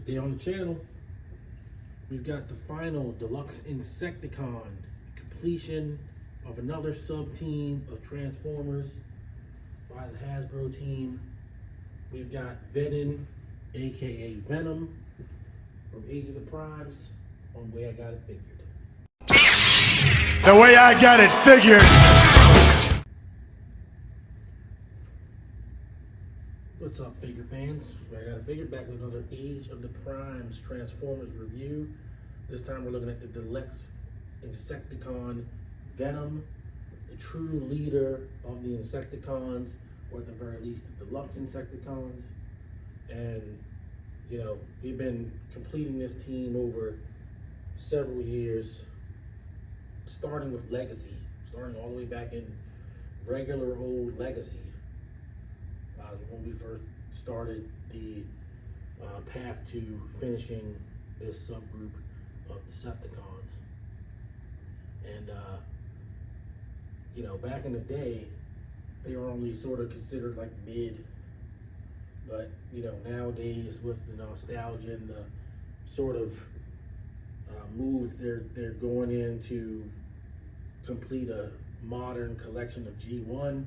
Today on the channel, we've got the final Deluxe Insecticon completion of another sub-team of Transformers by the Hasbro team. We've got Venin, aka Venom, from Age of the Primes, on Way I Got It Figured. The way I got it figured. What's up, figure fans? I got it figured, back with another Age of the Primes Transformers review. This time we're looking at the Deluxe Insecticon Venom, the true leader of the Insecticons, or at the very least the Deluxe Insecticons. And you know, we've been completing this team over several years, starting with Legacy, starting all the way back in regular old Legacy. When we first started the path to finishing this subgroup of Decepticons. And you know, back in the day, they were only sort of considered like mid, but you know, nowadays with the nostalgia and the sort of moves they're going in to complete a modern collection of G1.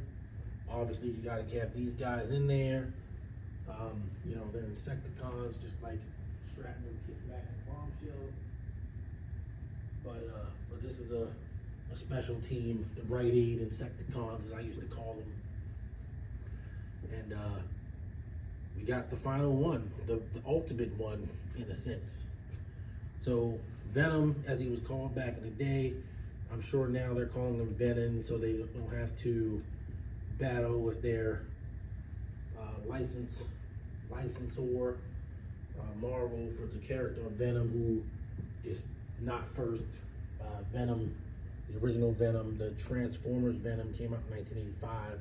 Obviously, you got to have these guys in there. You know, they're Insecticons, just like Shrapnel, Kickback, and Bombshell. But this is a special team, the Rite Aid Insecticons, as I used to call them. And we got the final one, the ultimate one, in a sense. So Venom, as he was called back in the day, I'm sure now they're calling him Venin, so they don't have to battle with their licensor, Marvel, for the character of Venom, who is not first. Venom, the original Venom, the Transformers Venom, came out in 1985.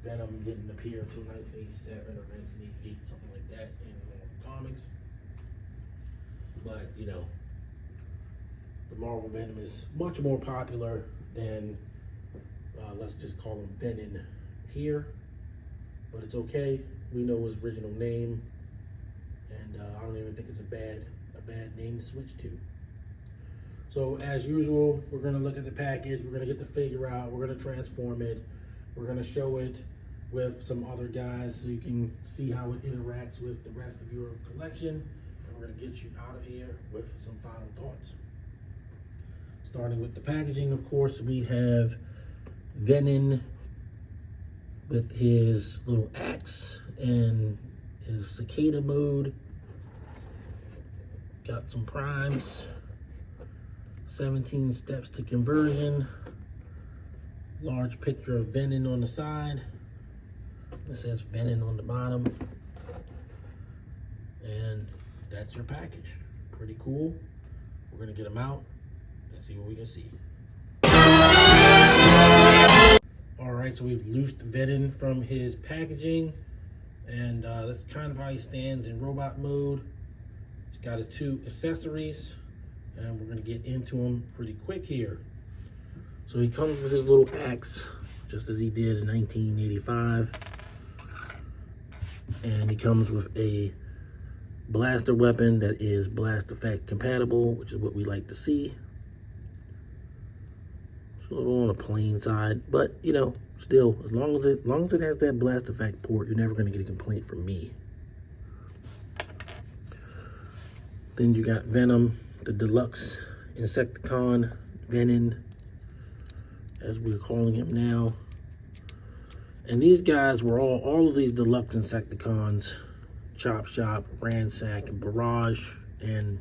Venom didn't appear until 1987 or 1988, something like that, in the comics. But you know, the Marvel Venom is much more popular than let's just call him Venin here, but it's okay. We know his original name, and I don't even think it's a bad name to switch to. So as usual, we're gonna look at the package. We're gonna get the figure out. We're gonna transform it. We're gonna show it with some other guys so you can see how it interacts with the rest of your collection. And we're gonna get you out of here with some final thoughts. Starting with the packaging, of course, we have Venin with his little axe and his cicada mode. Got some primes, 17 steps to conversion, large picture of Venin on the side. It says Venin on the bottom. And that's your package. Pretty cool. We're gonna get them out and see what we can see. All right, so we've loosed Venin from his packaging, and that's kind of how he stands in robot mode. He's got his two accessories, and we're gonna get into him pretty quick here. So he comes with his little axe, just as he did in 1985. And he comes with a blaster weapon that is blast effect compatible, which is what we like to see. It's a little on the plain side, but you know, still, as long as it has that blast effect port, you're never going to get a complaint from me. Then you got Venom, the Deluxe Insecticon, Venin, as we're calling him now. And these guys were all of these Deluxe Insecticons, Chop Shop, Ransack, Barrage, and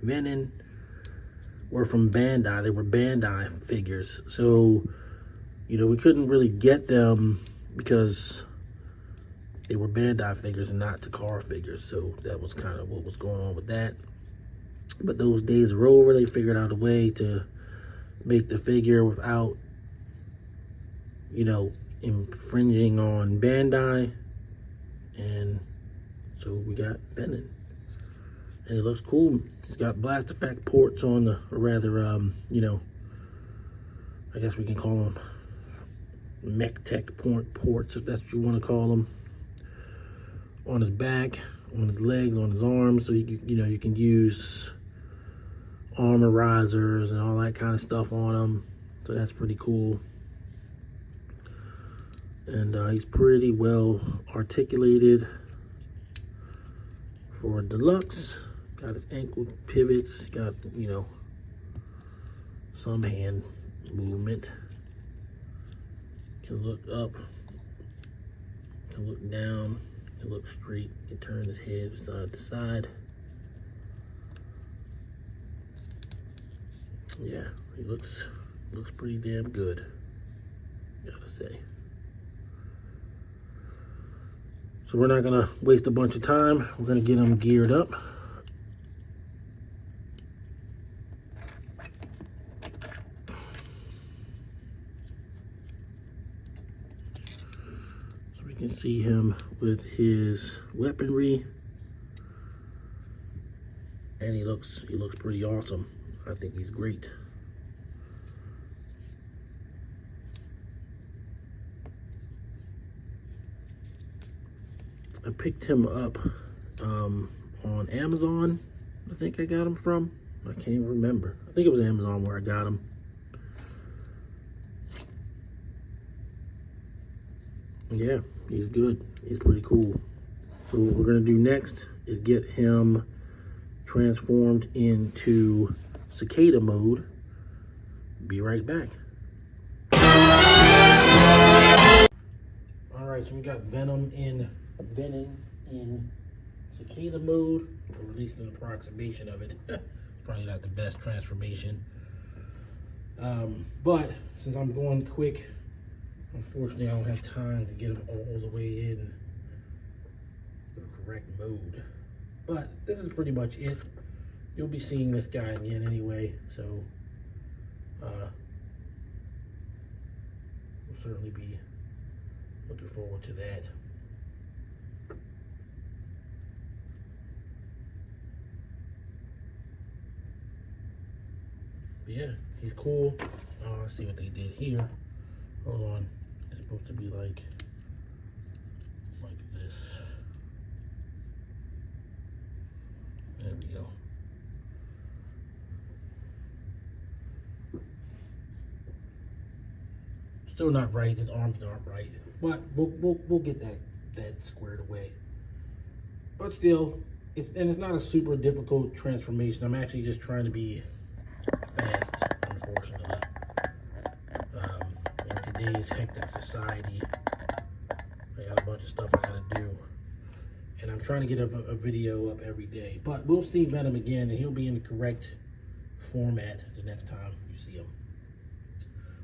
Venin, were from Bandai. They were Bandai figures. So, you know, we couldn't really get them because they were Bandai figures and not Takara figures. So that was kind of what was going on with that. But those days are over. They figured out a way to make the figure without, you know, infringing on Bandai. And so we got Venin. And it looks cool. He's got blast effect ports on the, or rather, you know, I guess we can call them mech tech ports, if that's what you want to call them. On his back, on his legs, on his arms, so you can use armor risers and all that kind of stuff on him. So that's pretty cool. And he's pretty well articulated for a deluxe. Got his ankle pivots, got, some hand movement. Can look up, can look down, can look straight, can turn his head side to side. Yeah, he looks pretty damn good, gotta say. So we're not gonna waste a bunch of time. We're gonna get him geared up. So we can see him with his weaponry. And he looks pretty awesome. I think he's great. I picked him up on Amazon. I think I got him from. I can't even remember. I think it was Amazon where I got him. Yeah, he's good. He's pretty cool. So what we're gonna do next is get him transformed into cicada mode. Be right back. All right, so we got Venin in cicada mode, or at least an approximation of it. Probably not the best transformation. But since I'm going quick, unfortunately I don't have time to get him all the way in the correct mode. But this is pretty much it. You'll be seeing this guy again anyway, so we'll certainly be looking forward to that. But yeah, he's cool. Let's see what they did here. Hold on. It's supposed to be like this. There we go. Still not right. His arm's not right, but we'll get that squared away. But still, it's not a super difficult transformation. I'm actually just trying to be fast, unfortunately. In today's hectic society, I got a bunch of stuff I gotta do, and I'm trying to get a video up every day. But we'll see Venom again, and he'll be in the correct format the next time you see him.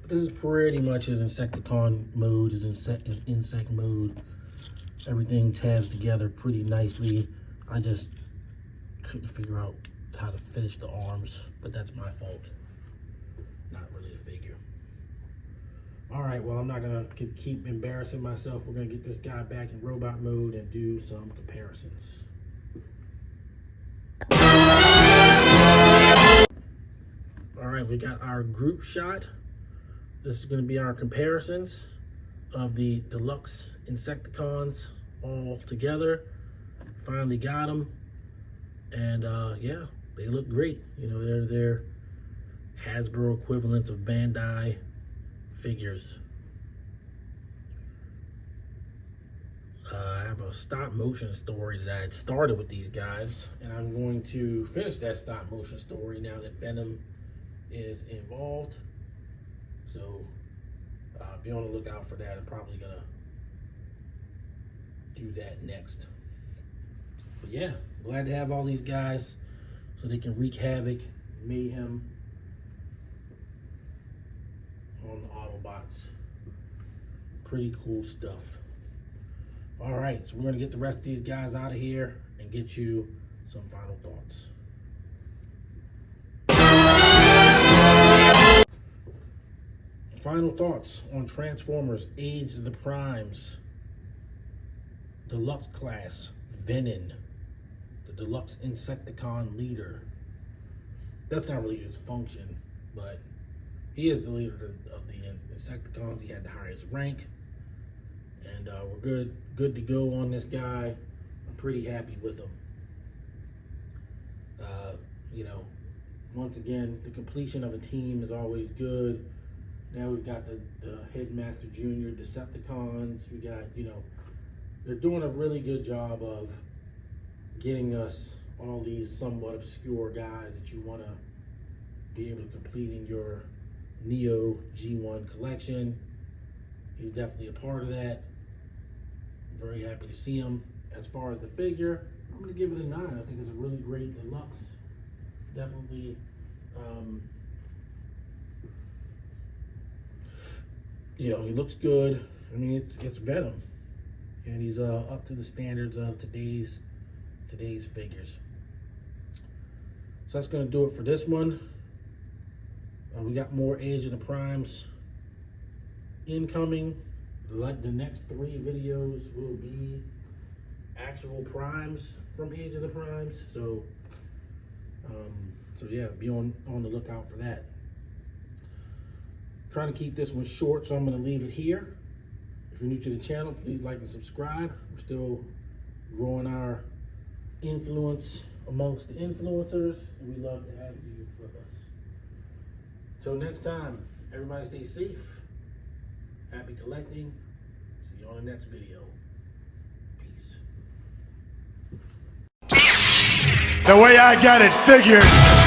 But this is pretty much his Insecticon mode, his insect mode. Everything tabs together pretty nicely. I just couldn't figure out how to finish the arms, but that's my fault. Not really the figure. All right, well, I'm not gonna keep embarrassing myself. We're gonna get this guy back in robot mode and do some comparisons. All right, we got our group shot. This is gonna be our comparisons of the deluxe Insecticons all together. Finally got them, and yeah, they look great. They're Hasbro equivalents of Bandai figures. I have a stop motion story that I had started with these guys, and I'm going to finish that stop motion story now that Venom is involved. So be on the lookout for that. I'm probably gonna do that next. But yeah, glad to have all these guys so they can wreak havoc, mayhem on the Autobots. Pretty cool stuff. All right, so we're gonna get the rest of these guys out of here and get you some final thoughts. Final thoughts on Transformers Age of the Primes Deluxe Class Venin, the Deluxe Insecticon leader. That's not really his function, but he is the leader of the Insecticons. He had the highest rank, and we're good to go on this guy. I'm pretty happy with them. You know, once again, the completion of a team is always good. Now we've got the Headmaster Junior Decepticons. We got, you know, they're doing a really good job of getting us all these somewhat obscure guys that you want to be able to complete in your Neo G1 collection. He's definitely a part of that. Very happy to see him. As far as the figure, I'm going to give it a 9. I think it's a really great deluxe. Definitely, you know, he looks good. I mean, it's Venom, and he's up to the standards of today's figures. So that's going to do it for this one. We got more Age of the Primes incoming. The next 3 videos will be actual primes from Age of the Primes. So yeah, be on the lookout for that. Trying to keep this one short, so I'm going to leave it here. If you're new to the channel, please like and subscribe. We're still growing our influence amongst the influencers, and we love to have you with us. Till next time, everybody stay safe. Happy collecting. See you on the next video. Peace. The way I got it figured.